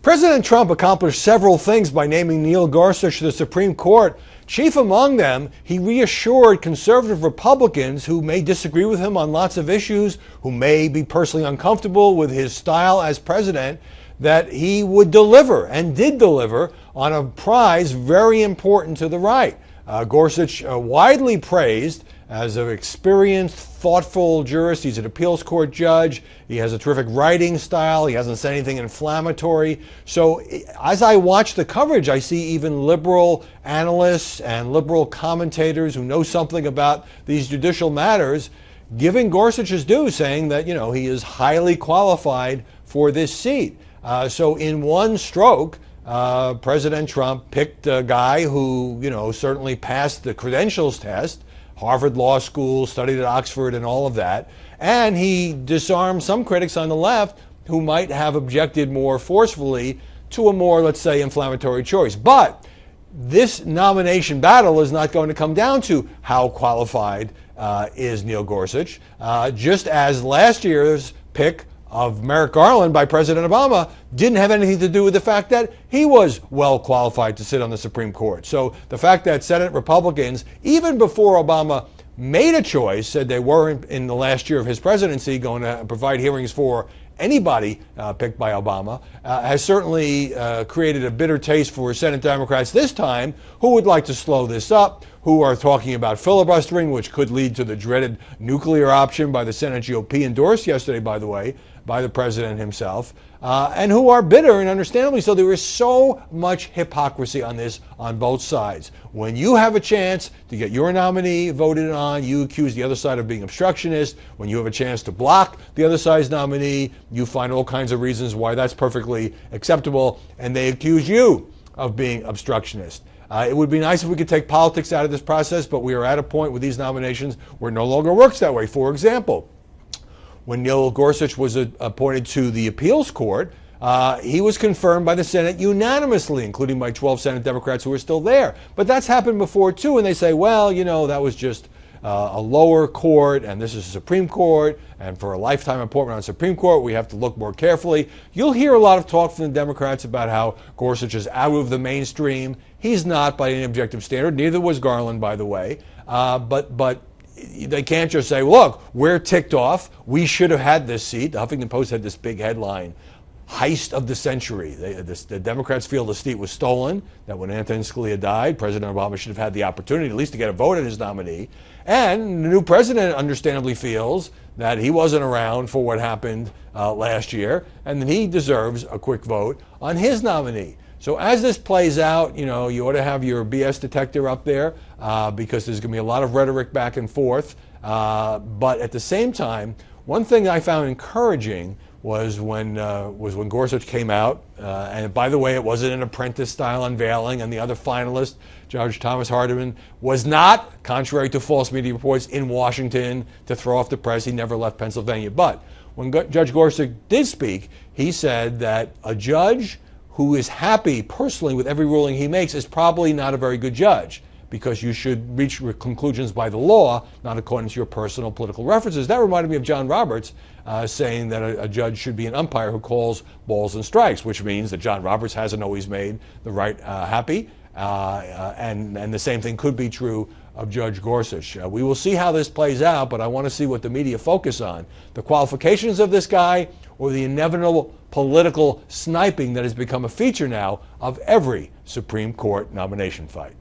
President Trump accomplished several things by naming Neil Gorsuch to the Supreme Court. Chief among them, he reassured conservative Republicans who may disagree with him on lots of issues, who may be personally uncomfortable with his style as president, that he would deliver and did deliver on a prize very important to the right. Gorsuch, widely praised as an experienced, thoughtful jurist. He's an appeals court judge. He has a terrific writing style. He hasn't said anything inflammatory. So as I watch the coverage, I see even liberal analysts and liberal commentators who know something about these judicial matters giving Gorsuch his due, saying that, he is highly qualified for this seat. So in one stroke, President Trump picked a guy who, certainly passed the credentials test, Harvard Law School, studied at Oxford and all of that. And he disarmed some critics on the left who might have objected more forcefully to a more, let's say, inflammatory choice. But this nomination battle is not going to come down to how qualified is Neil Gorsuch, just as last year's pick of Merrick Garland by President Obama didn't have anything to do with the fact that he was well qualified to sit on the Supreme Court. So the fact that Senate Republicans, even before Obama made a choice, said they weren't in the last year of his presidency going to provide hearings for anybody picked by Obama, has certainly created a bitter taste for Senate Democrats this time, who would like to slow this up, who are talking about filibustering, which could lead to the dreaded nuclear option by the Senate GOP, endorsed yesterday, by the way, by the president himself, and who are bitter, and understandably so. There is so much hypocrisy on this on both sides. When you have a chance to get your nominee voted on, you accuse the other side of being obstructionist. When you have a chance to block the other side's nominee, you find all kinds of reasons why that's perfectly acceptable, and they accuse you of being obstructionist. It would be nice if we could take politics out of this process, but we are at a point with these nominations where it no longer works that way. For example, when Neil Gorsuch was appointed to the appeals court, he was confirmed by the Senate unanimously, including by 12 Senate Democrats who are still there. But that's happened before, too, and they say, well, that was just a lower court, and this is a Supreme Court, and for a lifetime appointment on the Supreme Court, we have to look more carefully. You'll hear a lot of talk from the Democrats about how Gorsuch is out of the mainstream. He's not by any objective standard. Neither was Garland, by the way. But they can't just say, look, we're ticked off. We should have had this seat. The Huffington Post had this big headline, heist of the century. The Democrats feel the seat was stolen, that when Antonin Scalia died, President Obama should have had the opportunity at least to get a vote on his nominee. And the new president understandably feels that he wasn't around for what happened last year, and that he deserves a quick vote on his nominee. So as this plays out, you ought to have your BS detector up there because there's going to be a lot of rhetoric back and forth. But at the same time, one thing I found encouraging was when Gorsuch came out. And by the way, it wasn't an apprentice-style unveiling, and the other finalist, Judge Thomas Hardiman, was not, contrary to false media reports, in Washington to throw off the press. He never left Pennsylvania. But when Judge Gorsuch did speak, he said that a judge who is happy personally with every ruling he makes is probably not a very good judge, because you should reach conclusions by the law, not according to your personal political references. That reminded me of John Roberts saying that a judge should be an umpire who calls balls and strikes, which means that John Roberts hasn't always made the right happy. And the same thing could be true of Judge Gorsuch. We will see how this plays out, but I want to see what the media focus on. The qualifications of this guy, or the inevitable political sniping that has become a feature now of every Supreme Court nomination fight.